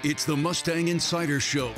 It's the Mustang Insider Show.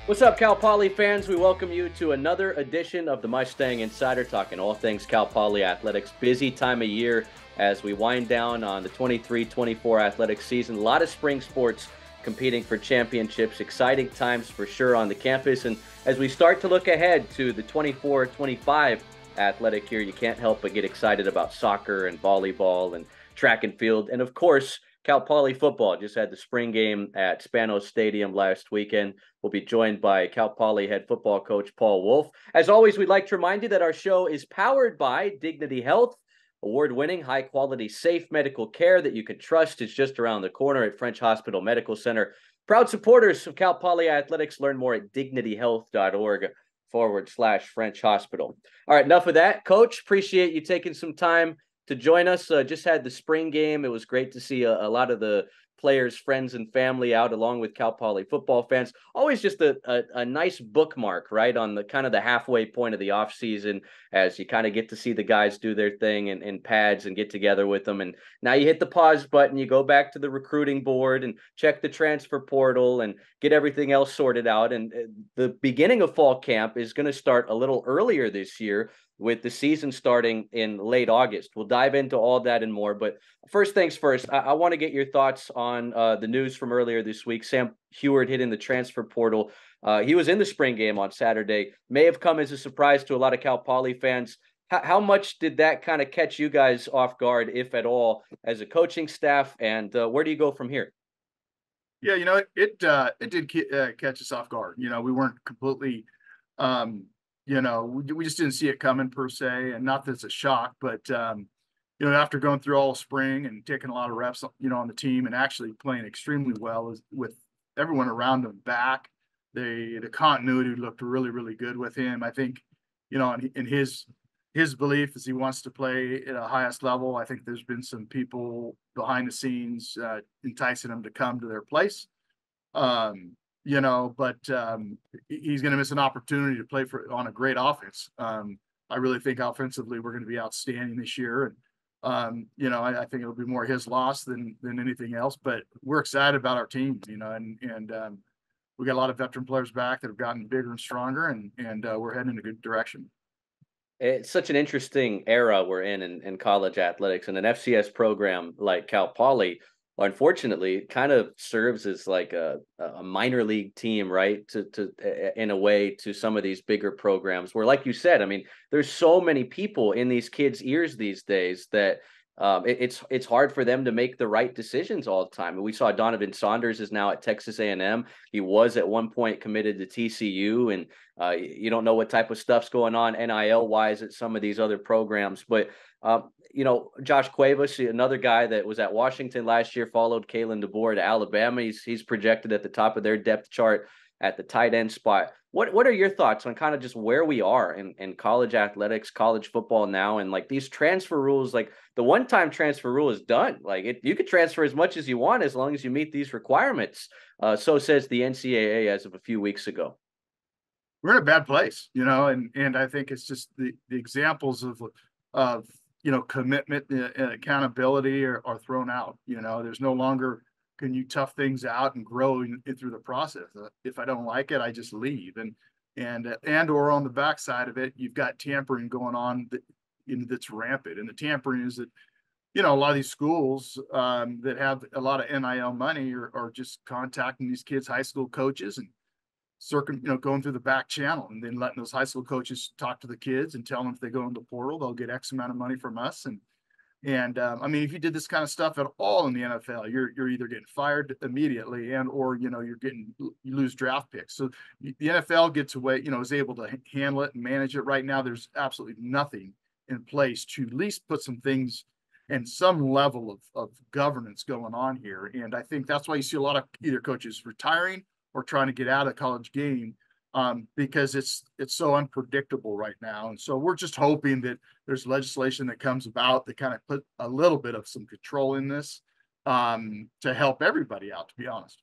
What's up, Cal Poly fans? We welcome you to another edition of the Mustang Insider, talking all things Cal Poly athletics. Busy time of year as we wind down on the 23-24 athletic season. A lot of spring sports competing for championships. Exciting times for sure on the campus. And as we start to look ahead to the 24-25 athletic year, you can't help but get excited about soccer and volleyball and track and field. And of course, Cal Poly football just had the spring game at Spanos Stadium last weekend. We'll be joined by Cal Poly head football coach Paul Wulff. As always, we'd like to remind you that our show is powered by Dignity Health. Award-winning, high-quality, safe medical care that you can trust is just around the corner at French Hospital Medical Center. Proud supporters of Cal Poly Athletics. Learn more at dignityhealth.org/French Hospital. All right, enough of that. Coach, appreciate you taking some time to join us. Just had the spring game. It was great to see a lot of the players, friends, and family out along with Cal Poly football fans. Always just a nice bookmark, right, on the kind of the halfway point of the off season, as you kind of get to see the guys do their thing in pads and get together with them. And now you hit the pause button, you go back to the recruiting board and check the transfer portal and get everything else sorted out. And the beginning of fall camp is going to start a little earlier this year, with the season starting in late August. We'll dive into all that and more. But first things first, I want to get your thoughts on the news from earlier this week. Sam Heward hitting the transfer portal. He was in the spring game on Saturday. May have come as a surprise to a lot of Cal Poly fans. How much did that kind of catch you guys off guard, if at all, as a coaching staff? And where do you go from here? Yeah, it did catch us off guard. We weren't completely we just didn't see it coming per se, and not that it's a shock, but after going through all spring and taking a lot of reps, on the team and actually playing extremely well with everyone around him back, the continuity looked really, really good with him. I think, in his belief is he wants to play at a highest level. I think there's been some people behind the scenes enticing him to come to their place. But he's going to miss an opportunity to play on a great offense. I really think offensively we're going to be outstanding this year, and I think it'll be more his loss than anything else. But we're excited about our team, and we got a lot of veteran players back that have gotten bigger and stronger, and we're heading in a good direction. It's such an interesting era we're in college athletics, and an FCS program like Cal Poly, unfortunately, kind of serves as like a minor league team, right? To in a way, to some of these bigger programs where, like you said, I mean, there's so many people in these kids' ears these days that it's hard for them to make the right decisions all the time. We saw Donovan Saunders is now at Texas A&M. He was at one point committed to TCU, and you don't know what type of stuff's going on NIL wise at some of these other programs. But Josh Cuevas, another guy that was at Washington last year, followed Kalen DeBoer to Alabama. He's projected at the top of their depth chart at the tight end spot. What are your thoughts on kind of just where we are in college athletics, college football now, and like these transfer rules? Like the one-time transfer rule is done. Like you could transfer as much as you want as long as you meet these requirements. So says the NCAA as of a few weeks ago. We're in a bad place, and I think it's just the examples of commitment and accountability are thrown out. There's no longer, can you tough things out and grow through the process? If I don't like it, I just leave. And or on the backside of it, you've got tampering going on that's rampant. And the tampering is that, a lot of these schools that have a lot of NIL money are just contacting these kids' high school coaches and going through the back channel, and then letting those high school coaches talk to the kids and tell them if they go into the portal, they'll get X amount of money from us. And I mean, if you did this kind of stuff at all in the NFL, you're either getting fired immediately or you lose draft picks. So the NFL gets away, is able to handle it and manage it. Right now, there's absolutely nothing in place to at least put some things and some level of governance going on here. And I think that's why you see a lot of either coaches retiring or trying to get out of the college game, because it's so unpredictable right now. And so we're just hoping that there's legislation that comes about that kind of put a little bit of some control in this, to help everybody out, to be honest.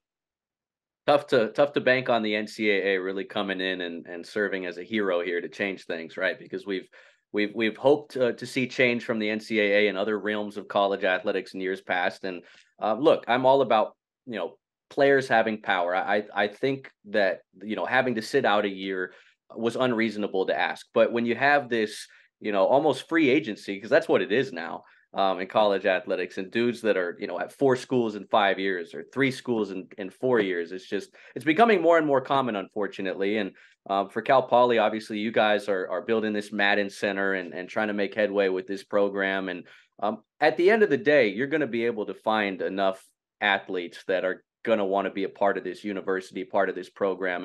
Tough to bank on the NCAA really coming in and serving as a hero here to change things, right? Because we've we've hoped to see change from the NCAA and other realms of college athletics in years past. And look, I'm all about, players having power. I think that, having to sit out a year was unreasonable to ask. But when you have this, almost free agency, because that's what it is now, in college athletics, and dudes that are, at 4 schools in 5 years or 3 schools in 4 years, it's becoming more and more common, unfortunately. And for Cal Poly, obviously, you guys are building this Madden Center and trying to make headway with this program. And at the end of the day, you're going to be able to find enough athletes that are going to want to be a part of this university, part of this program,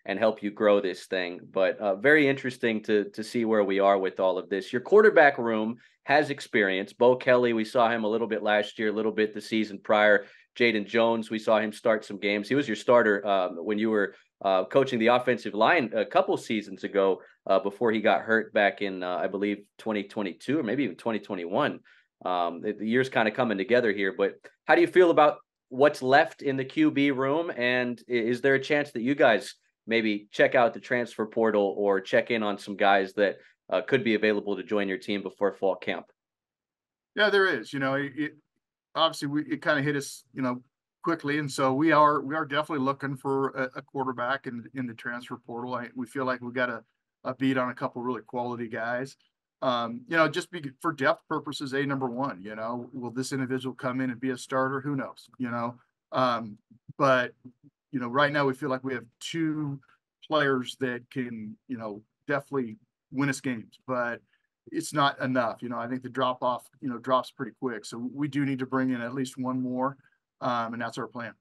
and help you grow this thing. But very interesting to see where we are with all of this. Your quarterback room has experience. Bo Kelly, we saw him a little bit last year, a little bit the season prior. Jaden Jones, we saw him start some games. He was your starter when you were coaching the offensive line a couple seasons ago, before he got hurt back in, I believe, 2022 or maybe even 2021. The year's kind of coming together here. But how do you feel about what's left in the QB room? And is there a chance that you guys maybe check out the transfer portal or check in on some guys that could be available to join your team before fall camp? Yeah, there is. Obviously it kind of hit us, quickly, and so we are definitely looking for a quarterback in the transfer portal. We feel like we got a beat on a couple really quality guys. Just for depth purposes, number one. Will this individual come in and be a starter? Who knows? But right now we feel like we have 2 players that can, definitely win us games, but it's not enough. I think the drop off, drops pretty quick. So we do need to bring in at least one more. And that's our plan.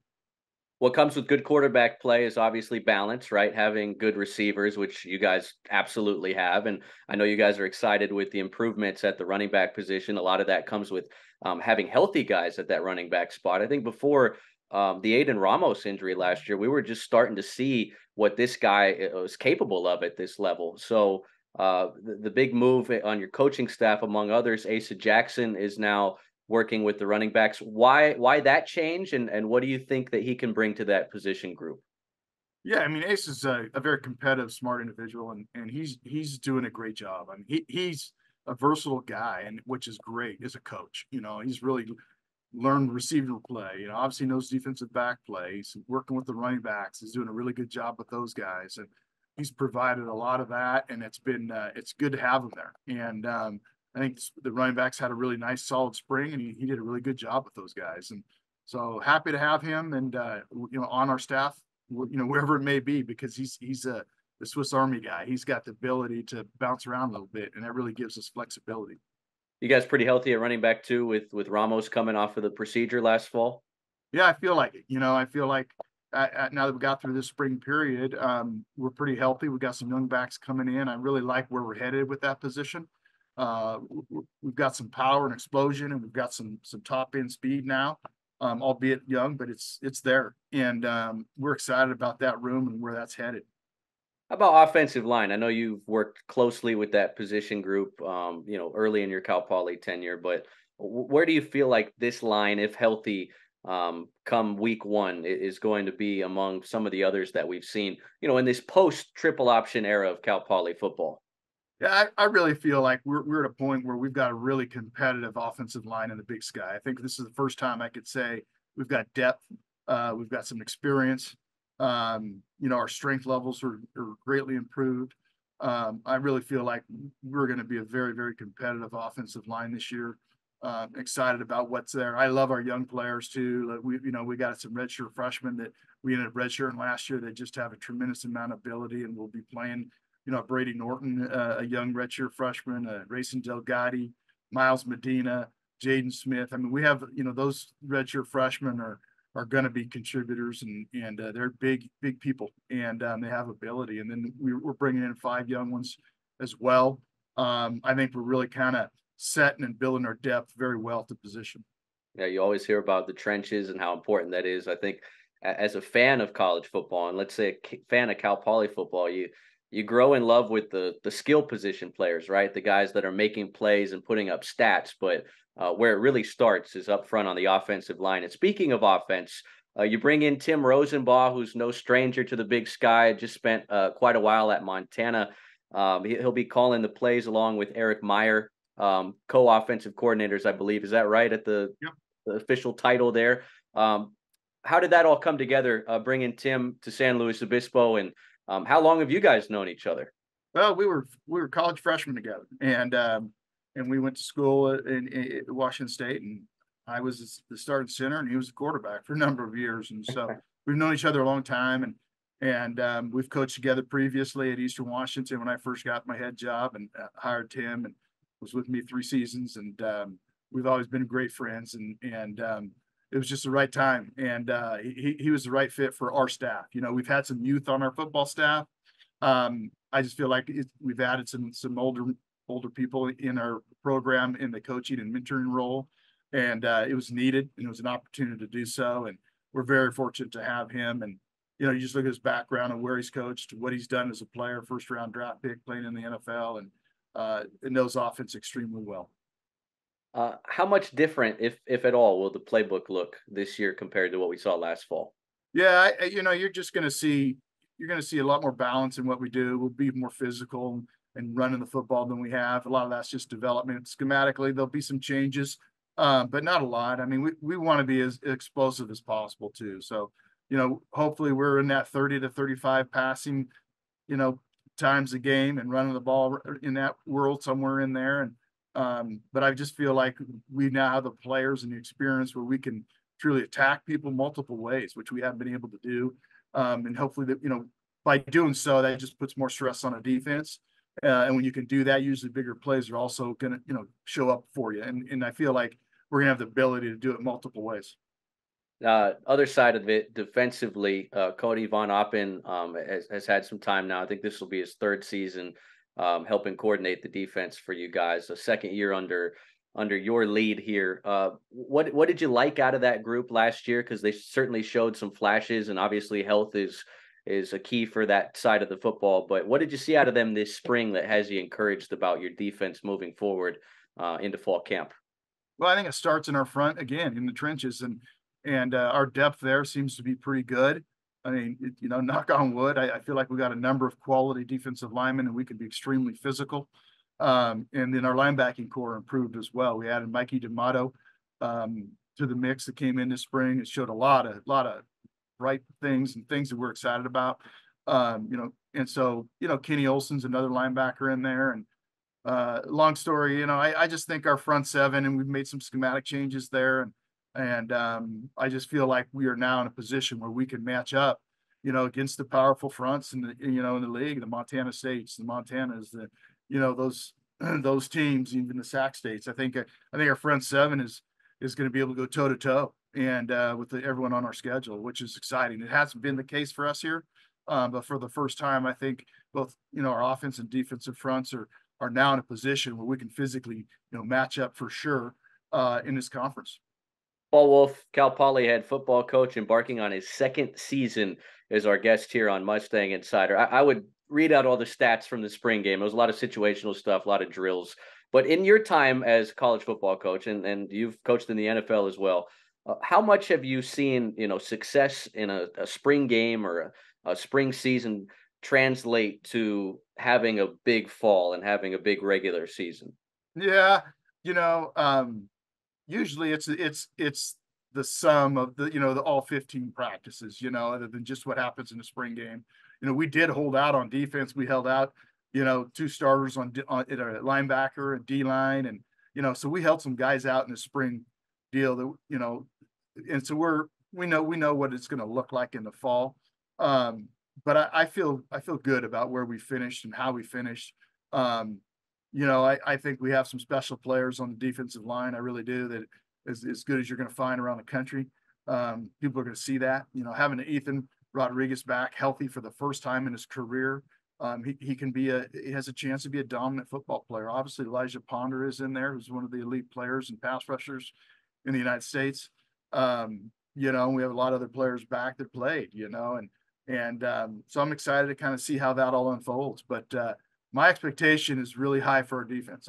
What comes with good quarterback play is obviously balance, right? Having good receivers, which you guys absolutely have. And I know you guys are excited with the improvements at the running back position. A lot of that comes with having healthy guys at that running back spot. I think before the Aiden Ramos injury last year, we were just starting to see what this guy was capable of at this level. So the big move on your coaching staff, among others, Asa Jackson is now working with the running backs. Why that change, and what do you think that he can bring to that position group? Yeah, I mean, Ace is a very competitive, smart individual, and he's doing a great job. I mean, he's a versatile guy, and which is great as a coach. He's really learned receiving play. Obviously knows defensive back play. He's working with the running backs. He's doing a really good job with those guys, and he's provided a lot of that. And it's good to have him there. And I think the running backs had a really nice, solid spring, and he did a really good job with those guys. And so happy to have him, and on our staff, wherever it may be, because he's the Swiss Army guy. He's got the ability to bounce around a little bit, and that really gives us flexibility. You guys pretty healthy at running back too, with Ramos coming off of the procedure last fall? Yeah, I feel like it. I feel like now that we got through this spring period, we're pretty healthy. We got some young backs coming in. I really like where we're headed with that position. We've got some power and explosion, and we've got some top end speed now, albeit young, but it's there. And we're excited about that room and where that's headed. How about offensive line? I know you've worked closely with that position group, early in your Cal Poly tenure, but where do you feel like this line, if healthy, come week 1, is going to be among some of the others that we've seen, in this post triple option era of Cal Poly football? Yeah, I really feel like we're at a point where we've got a really competitive offensive line in the Big Sky. I think this is the first time I could say we've got depth, we've got some experience. Our strength levels are greatly improved. I really feel like we're going to be a very, very competitive offensive line this year. Excited about what's there. I love our young players too. We got some redshirt freshmen that we ended up redshirting last year that just have a tremendous amount of ability, and will be playing. Brady Norton, a young redshirt freshman, Racing Delgatti, Miles Medina, Jaden Smith. I mean, we have, those redshirt freshmen are going to be contributors, and they're big people, and they have ability. And then we're bringing in 5 young ones as well. I think we're really kind of setting and building our depth very well to position. Yeah, you always hear about the trenches and how important that is. I think as a fan of college football, and let's say a fan of Cal Poly football, you grow in love with the skill position players, right? The guys that are making plays and putting up stats. But where it really starts is up front on the offensive line. And speaking of offense, you bring in Tim Rosenbaugh, who's no stranger to the Big Sky, just spent quite a while at Montana. He'll be calling the plays along with Eric Meyer, co-offensive coordinators, I believe. Is that right at Yep. the official title there? Um, how did that all come together, bringing Tim to San Luis Obispo, and how long have you guys known each other? Well, we were college freshmen together, and we went to school in Washington State, and I was the starting center, and he was the quarterback for a number of years, and so we've known each other a long time, and we've coached together previously at Eastern Washington when I first got my head job, and hired Tim, and was with me 3 seasons, and we've always been great friends, and it was just the right time, and he was the right fit for our staff. You know, we've had some youth on our football staff. I just feel like we've added some older people in our program in the coaching and mentoring role, and it was needed, and it was an opportunity to do so, and we're very fortunate to have him. And you know, you just look at his background and where he's coached, what he's done as a player, first round draft pick, playing in the NFL, and knows offense extremely well. How much different, if at all, will the playbook look this year compared to what we saw last fall? Yeah, you know, you're going to see a lot more balance in what we do. We'll be more physical and running the football than we have. A lot of that's just development. Schematically, there'll be some changes, but not a lot. I mean, we want to be as explosive as possible too. So, you know, hopefully we're in that 30 to 35 passing, you know, times a game and running the ball in that world somewhere in there. And but I just feel like we now have the players and the experience where we can truly attack people multiple ways, which we haven't been able to do. And hopefully that, you know, by doing so, that just puts more stress on a defense. And when you can do that, usually bigger plays are also going to, you know, show up for you. And I feel like we're going to have the ability to do it multiple ways. Other side of it, defensively, Cody Von Oppen has had some time now. I think this will be his third season, helping coordinate the defense for you guys. A second year under your lead here. What did you like out of that group last year? Because they certainly showed some flashes, and obviously health is a key for that side of the football. But what did you see out of them this spring that has you encouraged about your defense moving forward into fall camp? Well, I think it starts in our front again in the trenches, and our depth there seems to be pretty good. I mean, you know, knock on wood, I feel like we got a number of quality defensive linemen, and we can be extremely physical. And then our linebacking core improved as well. We added Mikey D'Amato to the mix that came in this spring. It showed a lot of bright things and things that we're excited about. You know, and so you know, Kenny Olson's another linebacker in there, and long story, you know, I just think our front seven, and we've made some schematic changes there, and I just feel like we are now in a position where we can match up, you know, against the powerful fronts in the, you know, in the league, the Montana States, the Montanas, the, you know, those those teams, even the Sac States. I think our front seven is going to be able to go toe to toe and with everyone on our schedule, which is exciting. It hasn't been the case for us here, but for the first time, I think both, you know, our offense and defensive fronts are now in a position where we can physically, you know, match up for sure in this conference. Paul Wulff, Cal Poly head football coach, embarking on his second season as our guest here on Mustang Insider. I would read out all the stats from the spring game. It was a lot of situational stuff, a lot of drills. But in your time as college football coach, and you've coached in the NFL as well, how much have you seen, you know, success in a spring game or a spring season translate to having a big fall and having a big regular season? Yeah, you know, usually it's the sum of the, you know, the all 15 practices, you know, other than just what happens in the spring game. You know, we did hold out on defense. We held out, you know, two starters on at a linebacker, a D line, and you know, so we held some guys out in the spring deal that, you know, and so we know what it's going to look like in the fall. Um, but I feel good about where we finished and how we finished. Um, you know, I think we have some special players on the defensive line. I really do. That is as good as you're going to find around the country. People are going to see that. You know, having Ethan Rodriguez back healthy for the first time in his career, he can be he has a chance to be a dominant football player. Obviously, Elijah Ponder is in there, who's one of the elite players and pass rushers in the United States. You know, we have a lot of other players back that played. You know, and so I'm excited to kind of see how that all unfolds. But my expectation is really high for our defense.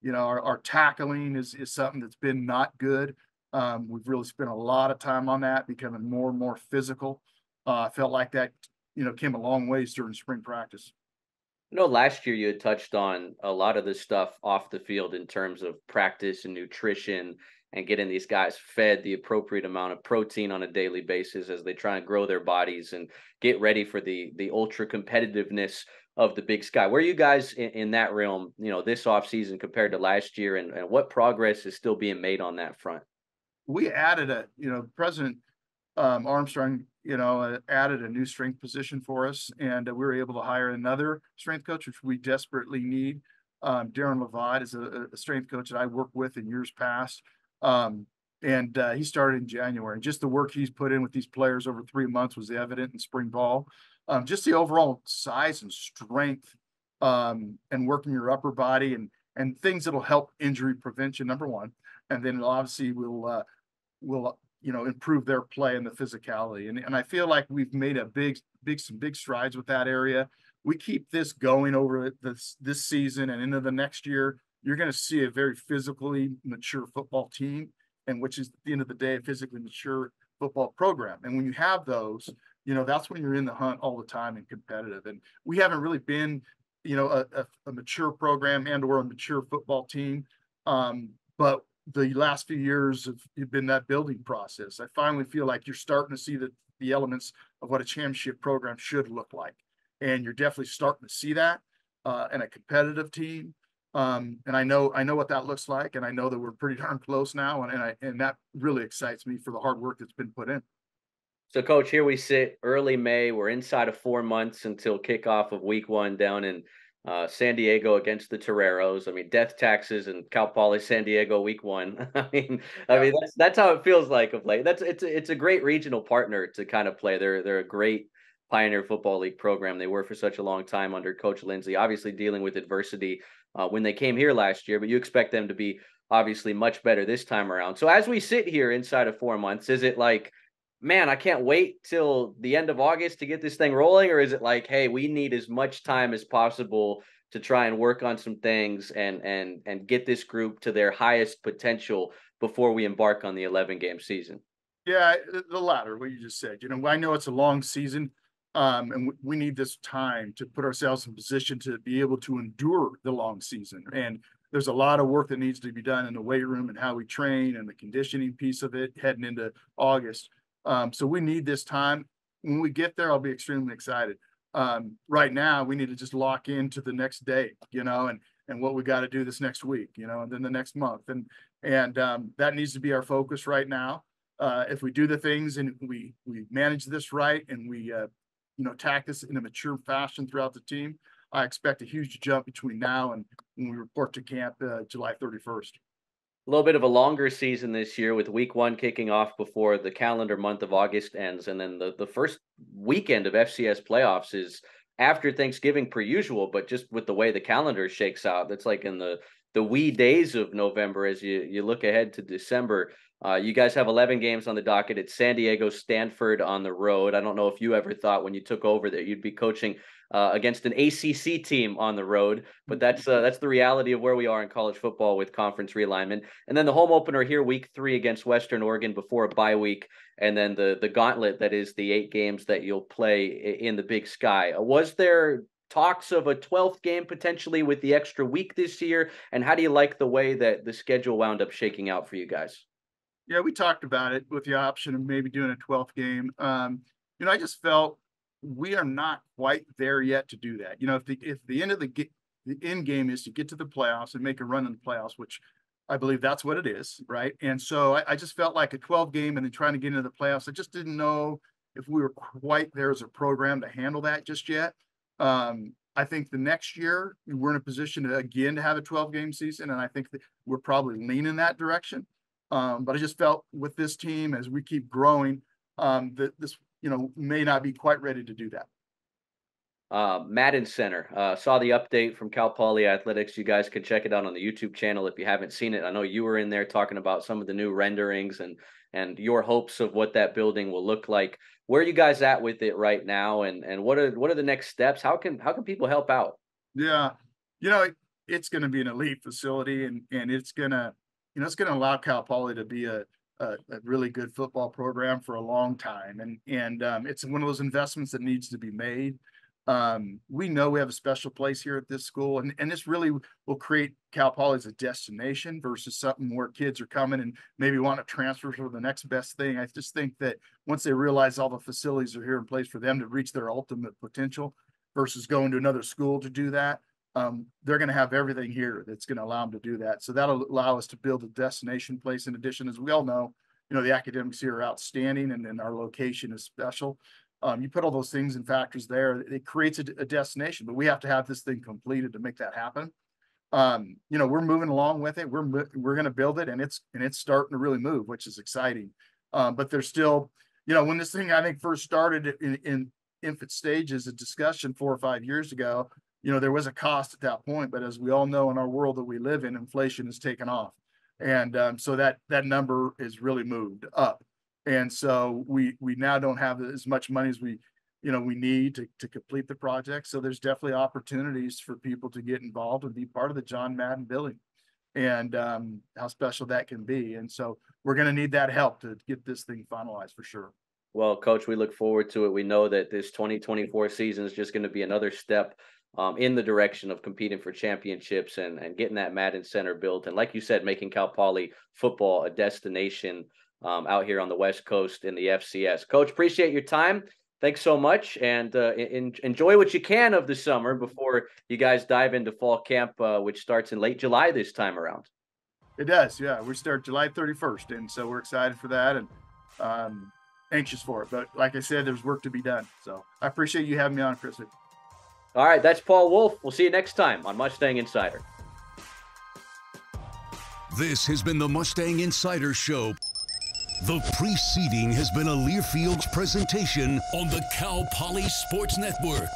You know, our tackling is something that's been not good. We've really spent a lot of time on that, becoming more and more physical. I felt like that, you know, came a long ways during spring practice. No, last year you had touched on a lot of the stuff off the field in terms of practice and nutrition and getting these guys fed the appropriate amount of protein on a daily basis as they try and grow their bodies and get ready for the ultra competitiveness of the big sky. Where are you guys in that realm, this off season compared to last year, and what progress is still being made on that front? We added President Armstrong, added a new strength position for us, and we were able to hire another strength coach, which we desperately need. Darren Levad is a strength coach that I worked with in years past. And he started in January. And just the work he's put in with these players over 3 months was evident in spring ball. Just the overall size and strength, and working your upper body and things that'll help injury prevention, number one. And then obviously will improve their play and the physicality. And I feel like we've made some big strides with that area. We keep this going over this season and into the next year. You're going to see a very physically mature football team, and which is at the end of the day, a physically mature football program. And when you have those, that's when you're in the hunt all the time and competitive. And we haven't really been, a mature program and or a mature football team. But the last few years have been that building process. I finally feel like you're starting to see the elements of what a championship program should look like. And you're definitely starting to see that in a competitive team. And I know what that looks like, and I know that we're pretty darn close now, and that really excites me for the hard work that's been put in. So, Coach, here we sit early May. We're inside of 4 months until kickoff of Week 1 down in San Diego against the Toreros. I mean, death taxes and Cal Poly San Diego Week 1. I Yeah. mean that's how it feels like of late. It's a great regional partner to kind of play. They're a great Pioneer Football League program. They were for such a long time under Coach Lindsay. Obviously, dealing with adversity when they came here last year, but you expect them to be obviously much better this time around. So, as we sit here inside of 4 months, is it like, man, I can't wait till the end of August to get this thing rolling? Or is it like, hey, we need as much time as possible to try and work on some things and get this group to their highest potential before we embark on the 11-game season? Yeah, the latter, what you just said. I know it's a long season, and we need this time to put ourselves in position to be able to endure the long season. And there's a lot of work that needs to be done in the weight room and how we train and the conditioning piece of it heading into August. So we need this time. When we get there, I'll be extremely excited. Right now, we need to just lock into the next day, and what we got to do this next week, and then the next month, and that needs to be our focus right now. If we do the things and we manage this right, and we tack this in a mature fashion throughout the team, I expect a huge jump between now and when we report to camp July 31st. A little bit of a longer season this year with Week 1 kicking off before the calendar month of August ends, and then the first weekend of FCS playoffs is after Thanksgiving per usual, but just with the way the calendar shakes out, that's like in the wee days of November as you look ahead to December. You guys have 11 games on the docket. It's San Diego, Stanford on the road. I don't know if you ever thought when you took over that you'd be coaching against an ACC team on the road, but that's the reality of where we are in college football with conference realignment. And then the home opener here, Week 3 against Western Oregon before a bye week, and then the gauntlet that is the 8 games that you'll play in the Big Sky. Was there talks of a 12th game potentially with the extra week this year? And how do you like the way that the schedule wound up shaking out for you guys? Yeah, we talked about it with the option of maybe doing a 12th game. I just felt we are not quite there yet to do that. If the end of the end game is to get to the playoffs and make a run in the playoffs, which I believe that's what it is, right? And so I just felt like a 12 game and then trying to get into the playoffs. I just didn't know if we were quite there as a program to handle that just yet. I think the next year we're in a position to have a 12 game season, and I think that we're probably leaning that direction. But I just felt with this team as we keep growing, that this, may not be quite ready to do that. Madden Center. Saw the update from Cal Poly Athletics. You guys can check it out on the YouTube channel if you haven't seen it. I know you were in there talking about some of the new renderings and your hopes of what that building will look like. Where are you guys at with it right now, and what are the next steps? How can people help out? Yeah, it's going to be an elite facility, and it's going to allow Cal Poly to be a really good football program for a long time, and it's one of those investments that needs to be made. We know we have a special place here at this school, and this really will create Cal Poly as a destination versus something where kids are coming and maybe want to transfer for the next best thing. I just think that once they realize all the facilities are here in place for them to reach their ultimate potential versus going to another school to do that, they're going to have everything here that's going to allow them to do that. So that'll allow us to build a destination place. In addition, as we all know, the academics here are outstanding, and our location is special. You put all those things and factors there, it creates a destination, but we have to have this thing completed to make that happen. We're moving along with it. We're going to build it, and it's starting to really move, which is exciting. But there's still, when this thing, I think, first started in infant stages, a discussion 4 or 5 years ago, there was a cost at that point, but as we all know, in our world that we live in, inflation has taken off. And so that number is really moved up. And so we now don't have as much money as we need to complete the project. So there's definitely opportunities for people to get involved and be part of the John Madden building, and how special that can be. And so we're going to need that help to get this thing finalized for sure. Well, Coach, we look forward to it. We know that this 2024 season is just going to be another step in the direction of competing for championships and getting that Madden Center built. And like you said, making Cal Poly football a destination out here on the West Coast in the FCS. Coach, appreciate your time. Thanks so much. And enjoy what you can of the summer before you guys dive into fall camp, which starts in late July this time around. It does. Yeah. We start July 31st. And so we're excited for that and anxious for it. But like I said, there's work to be done. So I appreciate you having me on, Chris. All right. That's Paul Wulff. We'll see you next time on Mustang Insider. This has been the Mustang Insider Show. The preceding has been a Learfield's presentation on the Cal Poly Sports Network.